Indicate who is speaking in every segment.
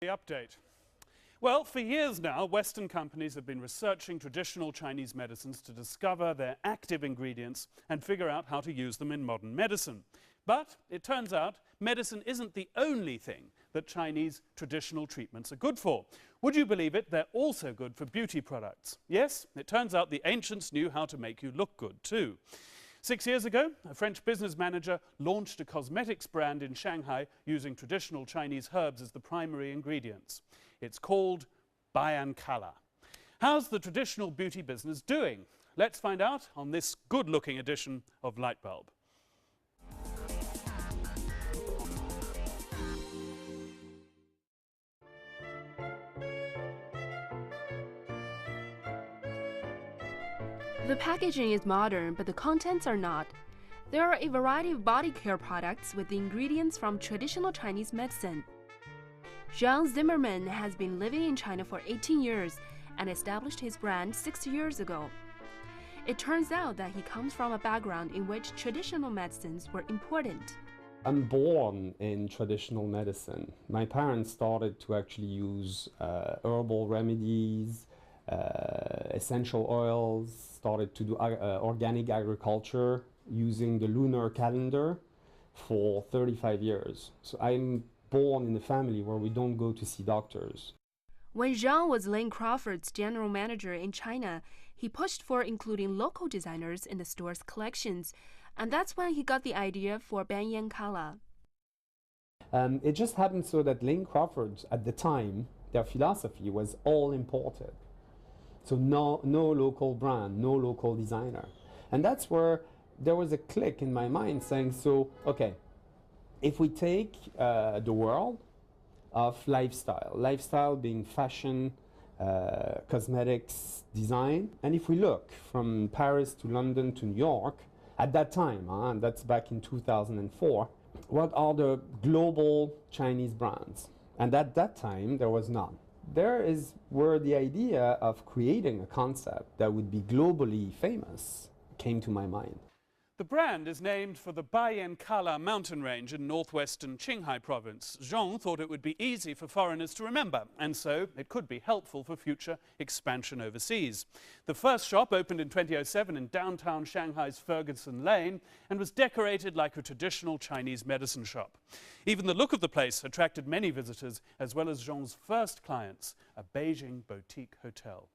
Speaker 1: The update. Well, for years now, Western companies have been researching traditional Chinese medicines to discover their active ingredients and figure out how to use them in modern medicine. But it turns out medicine isn't the only thing that Chinese traditional treatments are good for. Would you believe it? They're also good for beauty products. Yes, it turns out the ancients knew how to make you look good too. 6 years ago, a French business manager launched a cosmetics brand in Shanghai using traditional Chinese herbs as the primary ingredients. It's called Bayan Kala. How's the traditional beauty business doing? Let's find out on this good-looking edition of Lightbulb.
Speaker 2: The packaging is modern, but the contents are not. There are a variety of body care products with the ingredients from traditional Chinese medicine. Zhang Zimmerman has been living in China for 18 years and established his brand 6 years ago. It turns out that he comes from a background in which traditional medicines were important.
Speaker 3: I'm born in traditional medicine. My parents started to actually use herbal remedies, essential oils, started to do organic agriculture using the lunar calendar for 35 years. So I'm born in a family where we don't go to see doctors.
Speaker 2: When Zhang was Lane Crawford's general manager in China, he pushed for including local designers in the store's collections, and that's when he got the idea for Bayan Kala.
Speaker 3: It just happened so that Lane Crawford, at the time, their philosophy was all imported. So no local brand, no local designer. And that's where there was a click in my mind saying, so, okay, if we take the world of lifestyle being fashion, cosmetics, design, and if we look from Paris to London to New York, at that time, and that's back in 2004, what are the global Chinese brands? And at that time, there was none. There is where the idea of creating a concept that would be globally famous came to my mind.
Speaker 1: The brand is named for the Bayan Kala mountain range in northwestern Qinghai province. Zhang thought it would be easy for foreigners to remember, and so it could be helpful for future expansion overseas. The first shop opened in 2007 in downtown Shanghai's Ferguson Lane and was decorated like a traditional Chinese medicine shop. Even the look of the place attracted many visitors, as well as Zhang's first clients, a Beijing boutique hotel.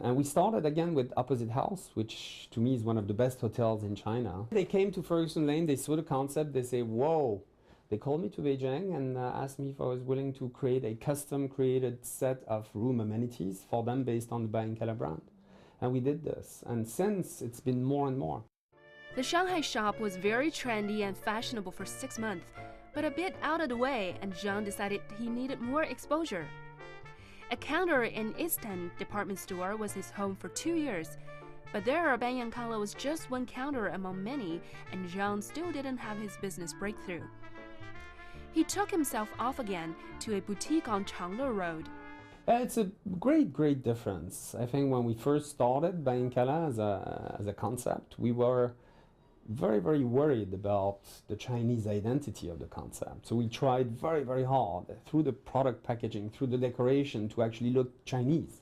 Speaker 3: And we started again with Opposite House, which to me is one of the best hotels in China. They came to Ferguson Lane, they saw the concept, they say, whoa. They called me to Beijing and asked me if I was willing to create a custom created set of room amenities for them based on the Bayan Kala brand. And we did this. And since, it's been more and more.
Speaker 2: The Shanghai shop was very trendy and fashionable for 6 months, but a bit out of the way, and Zhang decided he needed more exposure. A counter in East End department store was his home for 2 years, but there Bayan Kala was just one counter among many, and Zhang still didn't have his business breakthrough. He took himself off again to a boutique on Changde Road.
Speaker 3: It's a great difference. I think when we first started Bayan Kala as a concept, we were very worried about the Chinese identity of the concept. So we tried very hard through the product packaging, through the decoration to actually look Chinese.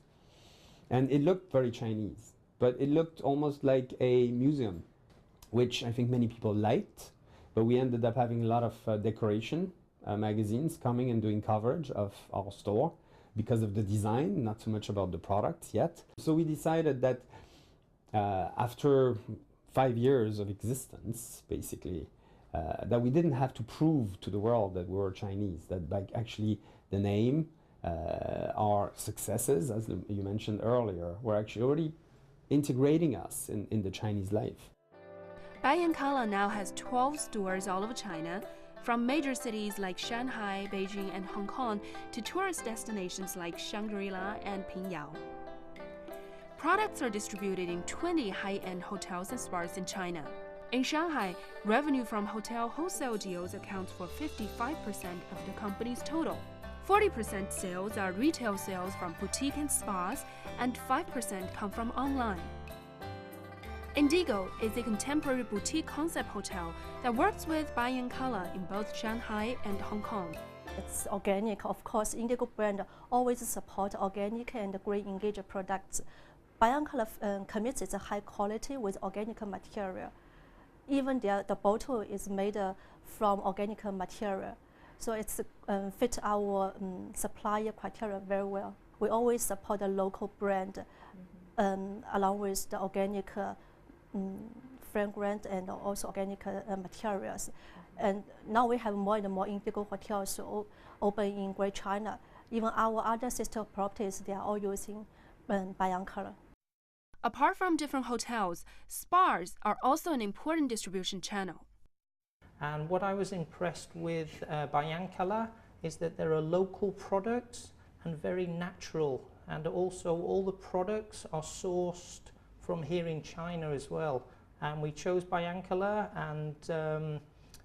Speaker 3: And it looked very Chinese, but it looked almost like a museum, which I think many people liked, but we ended up having a lot of decoration magazines coming and doing coverage of our store because of the design, not so much about the products yet. So we decided that after 5 years of existence, basically, that we didn't have to prove to the world that we were Chinese, that actually the name, our successes, as you mentioned earlier, were actually already integrating us in the Chinese life.
Speaker 2: Bayan Kala now has 12 stores all over China, from major cities like Shanghai, Beijing, and Hong Kong to tourist destinations like Shangri-La and Pingyao. Products are distributed in 20 high-end hotels and spas in China. In Shanghai, revenue from hotel wholesale deals accounts for 55% of the company's total. 40% sales are retail sales from boutique and spas, and 5% come from online. Indigo is a contemporary boutique concept hotel that works with Bayan Kala in both Shanghai and Hong Kong.
Speaker 4: It's organic. Of course, Indigo brand always support organic and green engaged products. Biancolor commits its high quality with organic material. Even the bottle is made from organic material. So it's fit our supplier criteria very well. We always support the local brand along with the organic fragrance and also organic materials. And now we have more and more Indigo hotels open in Greater China. Even our other sister properties, they are all using Biancolor.
Speaker 2: Apart from different hotels, spas are also an important distribution channel.
Speaker 5: And what I was impressed with Biancolor is that there are local products and very natural, and also all the products are sourced from here in China as well. And we chose Biancolor, and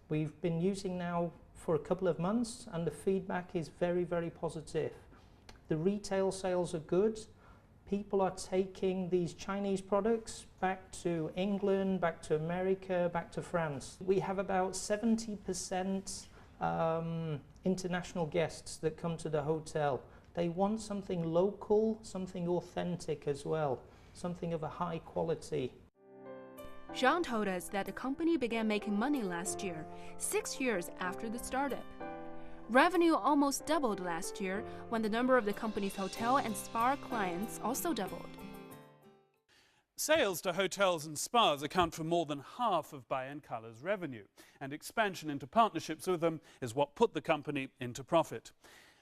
Speaker 5: we've been using now for a couple of months, and the feedback is very, very positive. The retail sales are good. People are taking these Chinese products back to England, back to America, back to France. We have about 70% international guests that come to the hotel. They want something local, something authentic as well, something of a high quality.
Speaker 2: Zhang told us that the company began making money last year, 6 years after the startup. Revenue almost doubled last year when the number of the company's hotel and spa clients also doubled.
Speaker 1: Sales to hotels and spas account for more than half of Biancolor's revenue, and expansion into partnerships with them is what put the company into profit.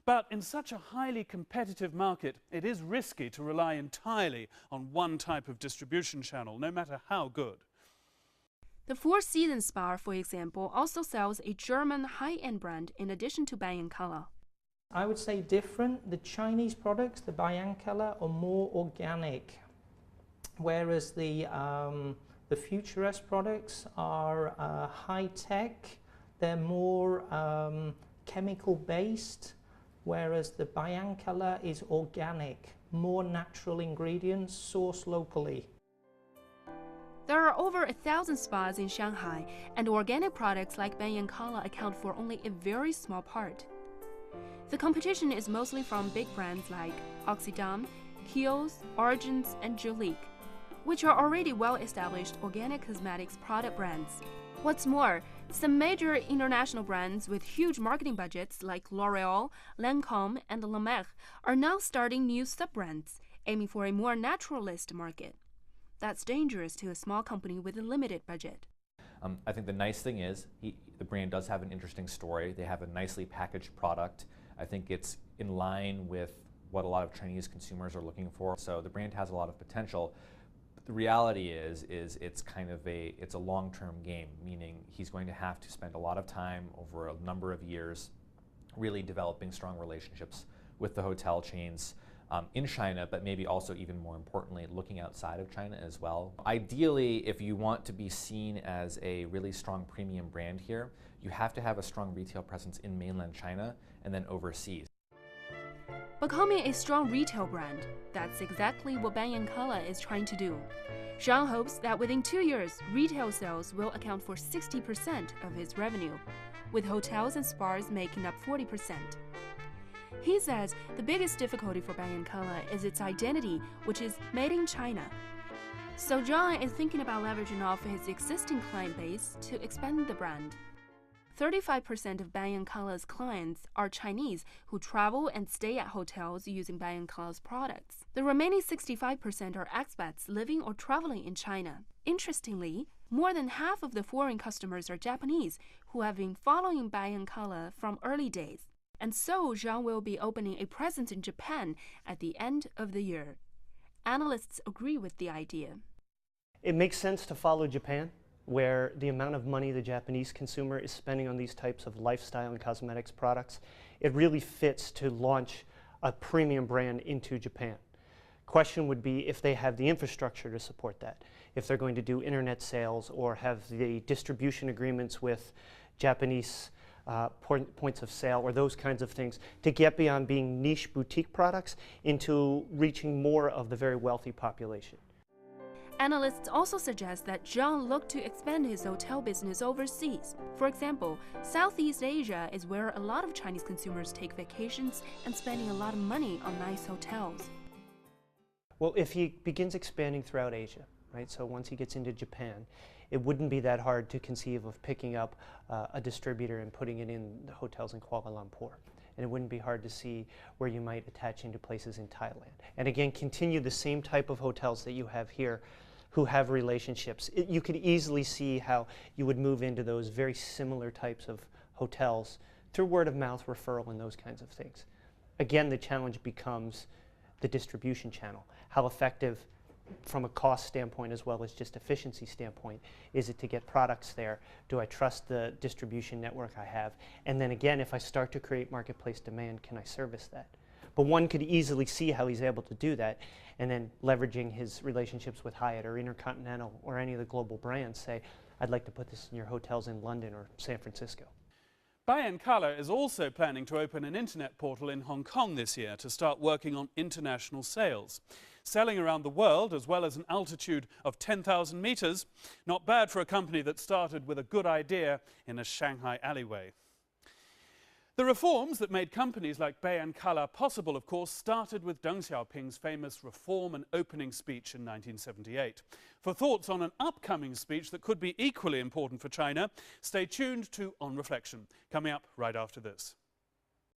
Speaker 1: But in such a highly competitive market, it is risky to rely entirely on one type of distribution channel, no matter how good.
Speaker 2: The Four Seasons Spa, for example, also sells a German high-end brand in addition to Biancolor.
Speaker 5: I would say different. The Chinese products, the Biancolor, are more organic, whereas the Futurist products are high-tech. They're more chemical-based, whereas the Biancolor is organic, more natural ingredients sourced locally.
Speaker 2: There are over 1,000 spas in Shanghai, and organic products like Biancolor account for only a very small part. The competition is mostly from big brands like Oxidam, Kiehl's, Origins, and Julique, which are already well-established organic cosmetics product brands. What's more, some major international brands with huge marketing budgets like L'Oreal, Lancome, and La Mer are now starting new sub-brands, aiming for a more naturalist market. That's dangerous to a small company with a limited budget.
Speaker 6: I think the nice thing is the brand does have an interesting story. They have a nicely packaged product. I think it's in line with what a lot of Chinese consumers are looking for. So the brand has a lot of potential. But the reality is it's kind of it's a long-term game, meaning he's going to have to spend a lot of time over a number of years really developing strong relationships with the hotel chains in China, but maybe also even more importantly, looking outside of China as well. Ideally, if you want to be seen as a really strong premium brand here, you have to have a strong retail presence in mainland China and then overseas.
Speaker 2: Becoming a strong retail brand, that's exactly what Biancolor is trying to do. Zhang hopes that within 2 years, retail sales will account for 60% of his revenue, with hotels and spas making up 40%. He says the biggest difficulty for Biancolor is its identity, which is made in China. So Zhang is thinking about leveraging off his existing client base to expand the brand. 35% of Biancolor's clients are Chinese who travel and stay at hotels using Biancolor's products. The remaining 65% are expats living or traveling in China. Interestingly, more than half of the foreign customers are Japanese who have been following Biancolor from early days. And so Zhang will be opening a presence in Japan at the end of the year. Analysts agree with the idea.
Speaker 7: It makes sense to follow Japan, where the amount of money the Japanese consumer is spending on these types of lifestyle and cosmetics products, it really fits to launch a premium brand into Japan. Question would be if they have the infrastructure to support that, if they're going to do internet sales or have the distribution agreements with Japanese points of sale or those kinds of things to get beyond being niche boutique products into reaching more of the very wealthy population.
Speaker 2: Analysts also suggest that Zhang look to expand his hotel business overseas. For example, Southeast Asia is where a lot of Chinese consumers take vacations and spending a lot of money on nice hotels.
Speaker 7: Well, if he begins expanding throughout Asia, right, so once he gets into Japan, it wouldn't be that hard to conceive of picking up a distributor and putting it in the hotels in Kuala Lumpur. And it wouldn't be hard to see where you might attach into places in Thailand. And again, continue the same type of hotels that you have here who have relationships. You could easily see how you would move into those very similar types of hotels through word of mouth referral and those kinds of things. Again, the challenge becomes the distribution channel. How effective from a cost standpoint as well as just efficiency standpoint is it to get products there? Do I trust the distribution network I have? And then again, if I start to create marketplace demand, can I service that? But one could easily see how he's able to do that, and then leveraging his relationships with Hyatt or Intercontinental or any of the global brands, say, I'd like to put this in your hotels in London or San Francisco.
Speaker 1: Bayan Color is also planning to open an internet portal in Hong Kong this year to start working on international sales. Selling around the world, as well as an altitude of 10,000 meters, not bad for a company that started with a good idea in a Shanghai alleyway. The reforms that made companies like Bayan Color possible, of course, started with Deng Xiaoping's famous reform and opening speech in 1978. For thoughts on an upcoming speech that could be equally important for China, stay tuned to On Reflection, coming up right after this.